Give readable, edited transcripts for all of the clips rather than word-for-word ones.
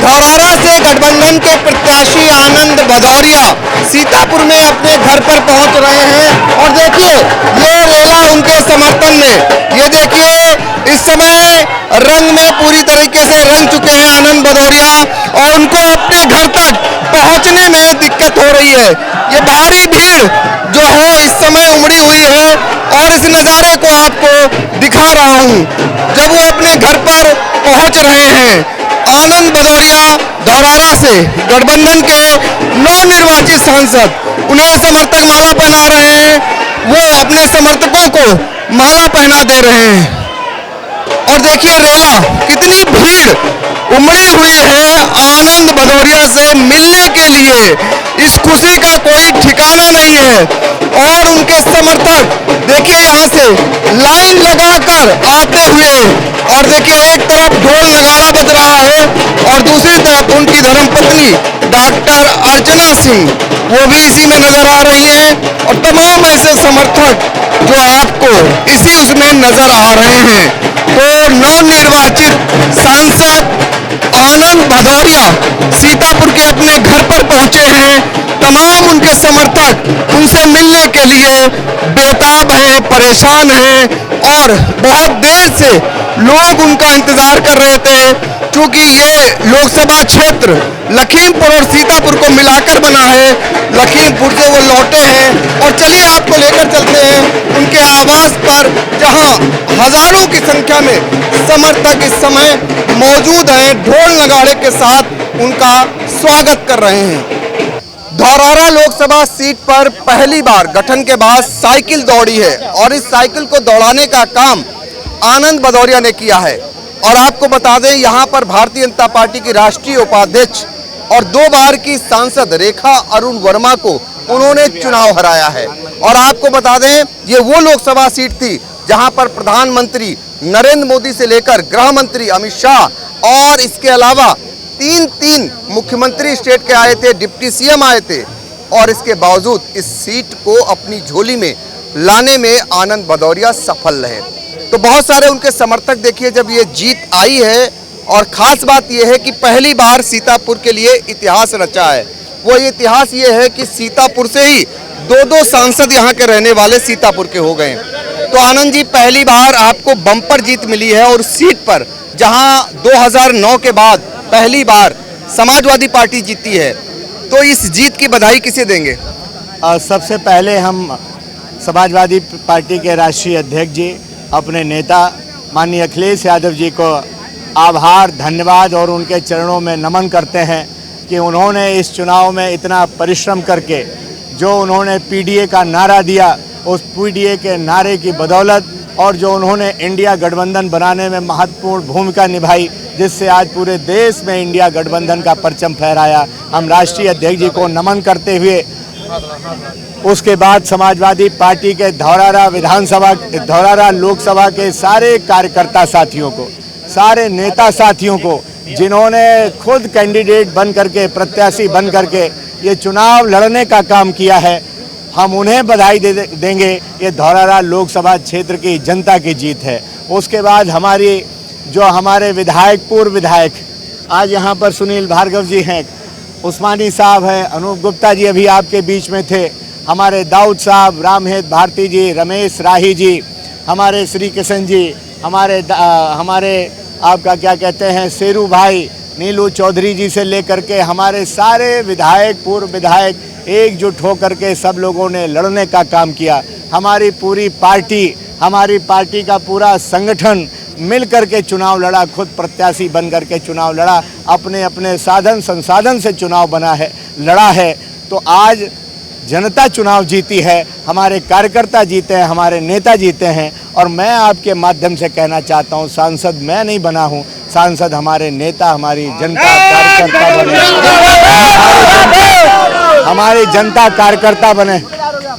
धौरारा से गठबंधन के प्रत्याशी आनंद भदौरिया सीतापुर में अपने घर पर पहुंच रहे हैं और देखिए ये रेला उनके समर्थन में। ये देखिए इस समय रंग में पूरी तरीके से रंग चुके हैं आनंद भदौरिया और उनको अपने घर तक पहुंचने में दिक्कत हो रही है। ये भारी भीड़ जो है इस समय उमड़ी हुई है और इस नज़ारे को आपको दिखा रहा हूं जब वो अपने घर पर पहुंच रहे हैं। आनंद भदौरिया धौरारा से गठबंधन के नवनिर्वाचित सांसद उन्हें समर्थक माला पहना रहे हैं, वो अपने समर्थकों को माला पहना दे रहे हैं। और देखिए रेला कितनी भीड़ उमड़ी हुई है आनंद भदौरिया से मिलने के लिए। इस खुशी का कोई ठिकाना नहीं है और उनके समर्थक देखिए यहाँ से लाइन लगाकर आते हुए और देखिए एक तरफ ढोल नगाड़ा बज रहा है और दूसरी तरफ उनकी धर्मपत्नी डॉक्टर अर्चना सिंह वो भी इसी में नजर आ रही हैं और तमाम ऐसे समर्थक जो आपको इसी उसमें नजर आ रहे हैं। तो नवनिर्वाचित सांसद आनंद भदौरिया सीतापुर के अपने घर पर पहुंचे हैं। तमाम उनके समर्थक उनसे मिलने के लिए बेताब हैं, परेशान हैं और बहुत देर से लोग उनका इंतजार कर रहे थे क्योंकि ये लोकसभा क्षेत्र लखीमपुर और सीतापुर को मिलाकर बना है। लखीमपुर से वो लौटे हैं और चलिए आपको लेकर चलते हैं उनके आवास पर जहां हजारों की संख्या में समर्थक इस समय मौजूद हैं, ढोल नगाड़े के साथ उनका स्वागत कर रहे हैं। धौरारा लोकसभा सीट पर पहली बार गठन के बाद साइकिल दौड़ी है और इस साइकिल को दौड़ाने का काम आनंद भदौरिया ने किया है। और आपको बता दें यहाँ पर भारतीय जनता पार्टी की राष्ट्रीय उपाध्यक्ष और 2 बार की सांसद रेखा अरुण वर्मा को उन्होंने चुनाव हराया है। और आपको बता दें ये वो लोकसभा सीट थी जहां पर प्रधानमंत्री नरेंद्र मोदी से लेकर गृह मंत्री अमित शाह और इसके अलावा 3 मुख्यमंत्री स्टेट के आए थे, डिप्टी सीएम आए थे और इसके बावजूद इस सीट को अपनी झोली में लाने में आनंद भदौरिया सफल रहे। तो बहुत सारे उनके समर्थक देखिए जब ये जीत आई है और ख़ास बात यह है कि पहली बार सीतापुर के लिए इतिहास रचा है। वो ये इतिहास ये है कि सीतापुर से ही 2 सांसद यहाँ के रहने वाले सीतापुर के हो गए। तो आनंद जी पहली बार आपको बम्पर जीत मिली है और सीट पर जहाँ 2009 के बाद पहली बार समाजवादी पार्टी जीती है, तो इस जीत की बधाई किसे देंगे? सबसे पहले हम समाजवादी पार्टी के राष्ट्रीय अध्यक्ष जी अपने नेता माननीय अखिलेश यादव जी को आभार, धन्यवाद और उनके चरणों में नमन करते हैं कि उन्होंने इस चुनाव में इतना परिश्रम करके जो उन्होंने पीडीए का नारा दिया, उस पीडीए के नारे की बदौलत और जो उन्होंने इंडिया गठबंधन बनाने में महत्वपूर्ण भूमिका निभाई, जिससे आज पूरे देश में इंडिया गठबंधन का परचम फहराया, हम राष्ट्रीय अध्यक्ष जी को नमन करते हुए उसके बाद समाजवादी पार्टी के धौरारा लोकसभा के सारे कार्यकर्ता साथियों को, सारे नेता साथियों को जिन्होंने खुद कैंडिडेट बन करके, प्रत्याशी बन करके ये चुनाव लड़ने का काम किया है, हम उन्हें बधाई देंगे। ये धौरारा लोकसभा क्षेत्र की जनता की जीत है। उसके बाद हमारे विधायक, पूर्व विधायक, आज यहाँ पर सुनील भार्गव जी हैं, उस्मानी साहब हैं, अनूप गुप्ता जी अभी आपके बीच में थे, हमारे दाऊद साहब, रामहेत भारती जी, रमेश राही जी, हमारे श्री किशन जी, हमारे आपका क्या कहते हैं शेरू भाई, नीलू चौधरी जी से लेकर के हमारे सारे विधायक, पूर्व विधायक एकजुट होकर के सब लोगों ने लड़ने का काम किया। हमारी पूरी पार्टी का पूरा संगठन मिल करके चुनाव लड़ा, खुद प्रत्याशी बन करके चुनाव लड़ा, अपने अपने साधन संसाधन से चुनाव लड़ा है। तो आज जनता चुनाव जीती है, हमारे कार्यकर्ता जीते हैं, हमारे नेता जीते हैं। और मैं आपके माध्यम से कहना चाहता हूं, सांसद मैं नहीं बना हूं, सांसद हमारे नेता, हमारी जनता कार्यकर्ता बने, हमारी जनता कार्यकर्ता बने।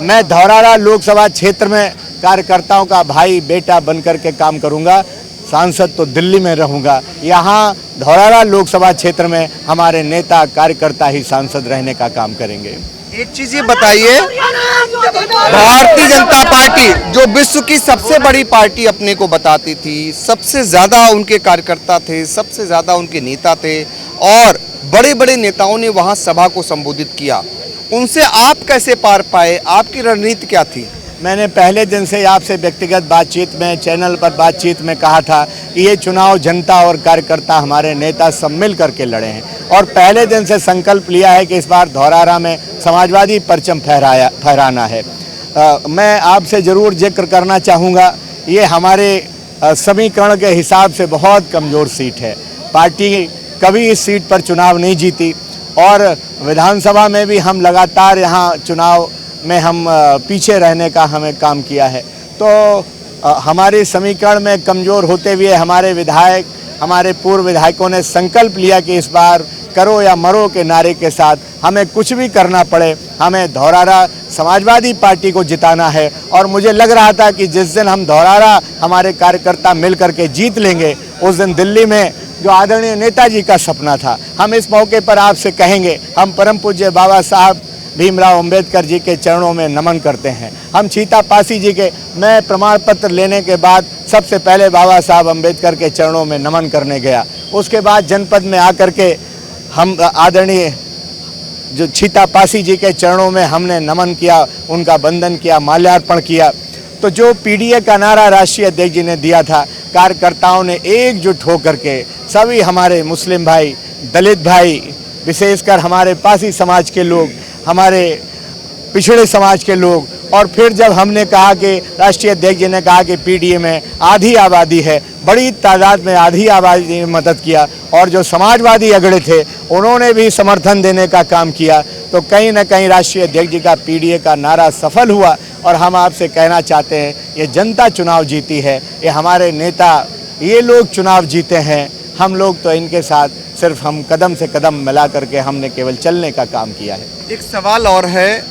मैं धौरारा लोकसभा क्षेत्र में कार्यकर्ताओं का भाई बेटा बनकर के काम करूंगा। सांसद तो दिल्ली में रहूंगा, यहाँ धौरारा लोकसभा क्षेत्र में हमारे नेता कार्यकर्ता ही सांसद रहने का काम करेंगे। एक चीज ये बताइए, भारतीय जनता पार्टी जो विश्व की सबसे बड़ी पार्टी अपने को बताती थी, सबसे ज्यादा उनके कार्यकर्ता थे, सबसे ज्यादा उनके नेता थे और बड़े बड़े नेताओं ने वहां सभा को संबोधित किया, उनसे आप कैसे पार पाए? आपकी रणनीति क्या थी? मैंने पहले दिन से आपसे व्यक्तिगत बातचीत में, चैनल पर बातचीत में कहा था कि ये चुनाव जनता और कार्यकर्ता, हमारे नेता सब मिल करके लड़े हैं और पहले दिन से संकल्प लिया है कि इस बार धौरारा में समाजवादी परचम फहराना है। मैं आपसे ज़रूर जिक्र करना चाहूँगा, ये हमारे समीकरण के हिसाब से बहुत कमज़ोर सीट है। पार्टी कभी इस सीट पर चुनाव नहीं जीती और विधानसभा में भी हम लगातार यहाँ चुनाव में हम पीछे रहने का हमें काम किया है। तो हमारे समीकरण में कमज़ोर होते हुए हमारे विधायक, हमारे पूर्व विधायकों ने संकल्प लिया कि इस बार करो या मरो के नारे के साथ हमें कुछ भी करना पड़े, हमें धौरारा समाजवादी पार्टी को जिताना है। और मुझे लग रहा था कि जिस दिन हम धौरारा हमारे कार्यकर्ता मिल करके जीत लेंगे, उस दिन दिल्ली में जो आदरणीय नेताजी का सपना था, हम इस मौके पर आपसे कहेंगे, हम परम पूज्य बाबा साहब भीमराव अंबेडकर जी के चरणों में नमन करते हैं। हम छीतापासी जी के, मैं प्रमाण पत्र लेने के बाद सबसे पहले बाबा साहब अंबेडकर के चरणों में नमन करने गया। उसके बाद जनपद में आकर के हम आदरणीय जो छीतापासी जी के चरणों में हमने नमन किया, उनका वंदन किया, माल्यार्पण किया। तो जो पीडीए का नारा राष्ट्रीय अध्यक्ष जी ने दिया था, कार्यकर्ताओं ने एकजुट होकर के, सभी हमारे मुस्लिम भाई, दलित भाई, विशेषकर हमारे पासी समाज के लोग, हमारे पिछड़े समाज के लोग, और फिर जब हमने कहा कि राष्ट्रीय अध्यक्ष जी ने कहा कि पीडीए में आधी आबादी है, बड़ी तादाद में आधी आबादी ने मदद किया और जो समाजवादी अगड़े थे उन्होंने भी समर्थन देने का काम किया। तो कहीं ना कहीं राष्ट्रीय अध्यक्ष जी का पीडीए का नारा सफल हुआ। और हम आपसे कहना चाहते हैं, ये जनता चुनाव जीती है, ये हमारे नेता, ये लोग चुनाव जीते हैं। हम लोग तो इनके साथ सिर्फ हम कदम से कदम मिला करके हमने केवल चलने का काम किया है। एक सवाल और है,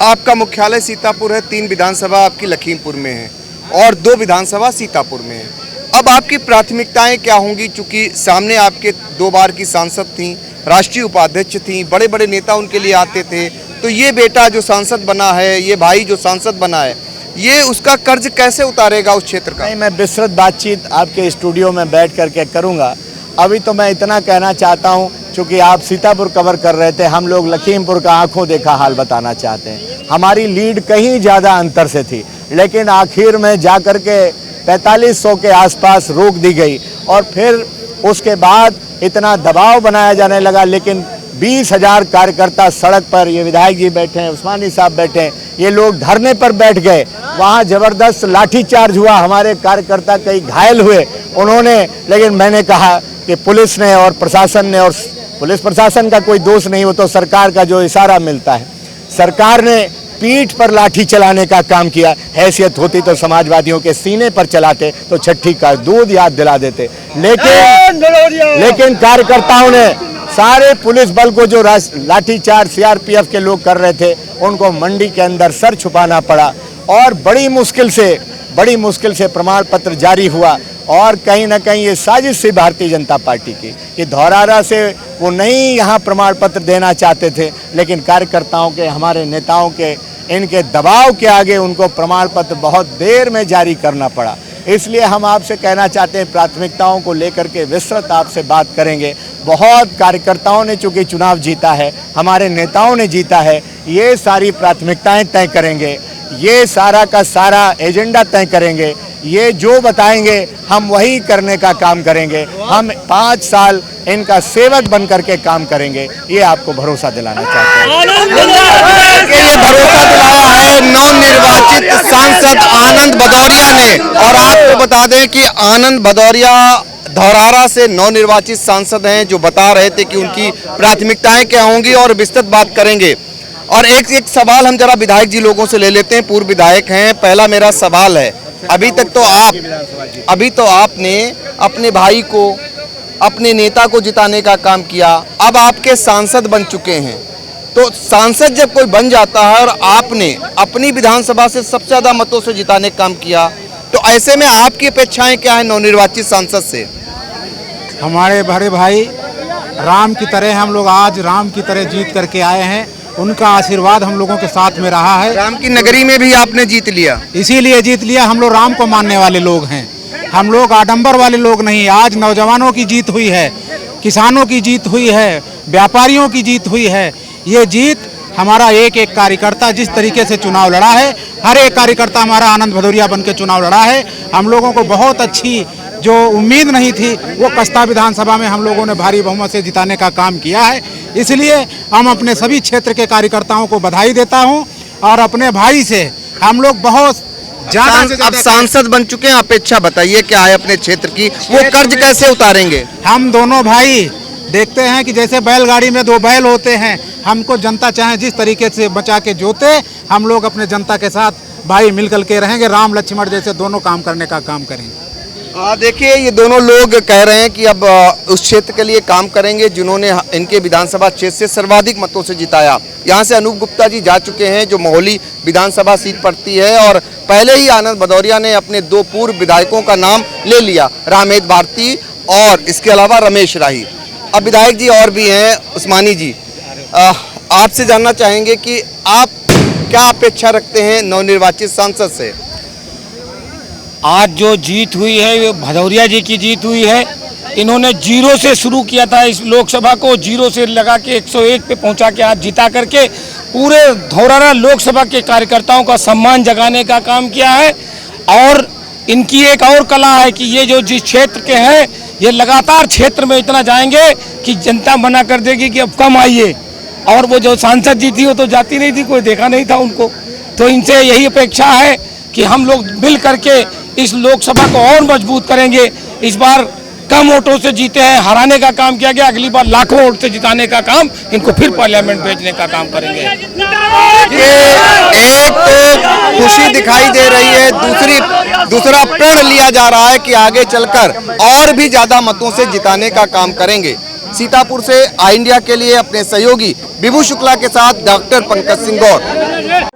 आपका मुख्यालय सीतापुर है, 3 विधानसभा आपकी लखीमपुर में है और 2 विधानसभा सीतापुर में है। अब आपकी प्राथमिकताएं क्या होंगी? चूंकि सामने आपके 2 बार की सांसद थीं, राष्ट्रीय उपाध्यक्ष थीं, बड़े बड़े नेता उनके लिए आते थे, तो ये बेटा जो सांसद बना है, ये भाई जो सांसद बना है, ये उसका कर्ज कैसे उतारेगा उस क्षेत्र का? नहीं, मैं विस्तृत बातचीत आपके स्टूडियो में बैठ करके करूँगा। अभी तो मैं इतना कहना चाहता हूँ, चूँकि आप सीतापुर कवर कर रहे थे, हम लोग लखीमपुर का आंखों देखा हाल बताना चाहते हैं। हमारी लीड कहीं ज़्यादा अंतर से थी, लेकिन आखिर में जा कर के 4500 के आसपास रोक दी गई और फिर उसके बाद इतना दबाव बनाया जाने लगा। लेकिन 20,000 कार्यकर्ता सड़क पर, ये विधायक जी बैठे हैं, उस्मानी साहब बैठे हैं, ये लोग धरने पर बैठ गए। वहाँ ज़बरदस्त लाठीचार्ज हुआ, हमारे कार्यकर्ता कई घायल हुए उन्होंने। लेकिन मैंने कहा कि पुलिस ने और प्रशासन ने, और पुलिस प्रशासन का कोई दोष नहीं, वो तो सरकार का जो इशारा मिलता है, सरकार ने पीठ पर लाठी चलाने का काम किया। हैसियत होती तो समाजवादियों के सीने पर चलाते, तो छठी का दूध याद दिला देते। लेकिन कार्यकर्ताओं ने सारे पुलिस बल को जो लाठीचार्ज सीआरपीएफ के लोग कर रहे थे, उनको मंडी के अंदर सर छुपाना पड़ा और बड़ी मुश्किल से प्रमाण पत्र जारी हुआ। और कहीं ना कहीं ये साजिश थी भारतीय जनता पार्टी की कि धौरारा से वो नहीं यहाँ प्रमाण पत्र देना चाहते थे, लेकिन कार्यकर्ताओं के, हमारे नेताओं के, इनके दबाव के आगे उनको प्रमाण पत्र बहुत देर में जारी करना पड़ा। इसलिए हम आपसे कहना चाहते हैं, प्राथमिकताओं को लेकर के विस्तृत आपसे बात करेंगे। बहुत कार्यकर्ताओं ने चूँकि चुनाव जीता है, हमारे नेताओं ने जीता है, ये सारी प्राथमिकताएं तय करेंगे, ये सारा का सारा एजेंडा तय करेंगे। ये जो बताएंगे हम वही करने का काम करेंगे। हम 5 साल इनका सेवक बन करके काम करेंगे, ये आपको भरोसा दिलाना चाहते हैं। ये भरोसा दिलाया है नवनिर्वाचित सांसद आनंद भदौरिया ने। और आपको बता दें कि आनंद भदौरिया धौरारा से नवनिर्वाचित सांसद हैं, जो बता रहे थे कि उनकी प्राथमिकताएं क्या होंगी और विस्तृत बात करेंगे। और एक सवाल हम जरा विधायक जी लोगों से ले लेते हैं, पूर्व विधायक हैं। पहला मेरा सवाल है, अभी तो आपने अपने भाई को, अपने नेता को जिताने का काम किया, अब आपके सांसद बन चुके हैं। तो सांसद जब कोई बन जाता है और आपने अपनी विधानसभा से सबसे ज़्यादा मतों से जिताने का काम किया, तो ऐसे में आपकी अपेक्षाएं क्या है नवनिर्वाचित सांसद से? हमारे बड़े भाई राम की तरह, हम लोग आज राम की तरह जीत करके आए हैं। उनका आशीर्वाद हम लोगों के साथ में रहा है। राम की नगरी में भी आपने जीत लिया, इसीलिए जीत लिया। हम लोग राम को मानने वाले लोग हैं, हम लोग आडंबर वाले लोग नहीं। आज नौजवानों की जीत हुई है, किसानों की जीत हुई है, व्यापारियों की जीत हुई है। ये जीत हमारा एक एक कार्यकर्ता जिस तरीके से चुनाव लड़ा है, हर एक कार्यकर्ता हमारा आनंद भदौरिया बन के चुनाव लड़ा है। हम लोगों को बहुत अच्छी जो उम्मीद नहीं थी वो कस्ता विधानसभा में हम लोगों ने भारी बहुमत से जिताने का काम किया है। इसलिए हम अपने सभी क्षेत्र के कार्यकर्ताओं को बधाई देता हूं और अपने भाई से हम लोग बहुत ज्यादा से अब सांसद बन चुके हैं, अपेक्षा बताइए क्या है अपने क्षेत्र की, वो कर्ज कैसे उतारेंगे? हम दोनों भाई देखते हैं कि जैसे बैलगाड़ी में दो बैल होते हैं, हमको जनता चाहे जिस तरीके से बचा के जोते, हम लोग अपने जनता के साथ भाई मिलकर के रहेंगे, राम लक्ष्मण जैसे दोनों काम करने का काम करेंगे। देखिए ये दोनों लोग कह रहे हैं कि अब उस क्षेत्र के लिए काम करेंगे जिन्होंने इनके विधानसभा क्षेत्र से सर्वाधिक मतों से जिताया। यहाँ से अनूप गुप्ता जी जा चुके हैं जो मोहाली विधानसभा सीट पड़ती है, और पहले ही आनंद भदौरिया ने अपने दो पूर्व विधायकों का नाम ले लिया, रामेद भारती और इसके अलावा रमेश राही। अब विधायक जी और भी हैं, उस्मानी जी, आपसे जानना चाहेंगे कि आप क्या अपेक्षा रखते हैं नवनिर्वाचित सांसद से? आज जो जीत हुई है वो भदौरिया जी की जीत हुई है। इन्होंने जीरो से शुरू किया था इस लोकसभा को, जीरो से लगा के 101 पे पहुंचा के आज जिता करके पूरे धौरारा लोकसभा के कार्यकर्ताओं का सम्मान जगाने का काम किया है। और इनकी एक और कला है कि ये जो जिस क्षेत्र के हैं ये लगातार क्षेत्र में इतना जाएंगे कि जनता मना कर देगी कि अब कम आइए। और वो जो सांसद जी थी वो तो जाती नहीं थी, कोई देखा नहीं था उनको। तो इनसे यही अपेक्षा है कि हम लोग मिल करके इस लोकसभा को और मजबूत करेंगे। इस बार कम वोटों से जीते हैं, हराने का काम किया गया, अगली बार लाखों वोट से जिताने का काम, इनको फिर पार्लियामेंट भेजने का काम करेंगे। ये एक तो खुशी दिखाई दे रही है, दूसरा प्रण लिया जा रहा है कि आगे चलकर और भी ज्यादा मतों से जिताने का काम करेंगे। सीतापुर से आई इंडिया के लिए अपने सहयोगी विभू शुक्ला के साथ डॉक्टर पंकज सिंह गौर।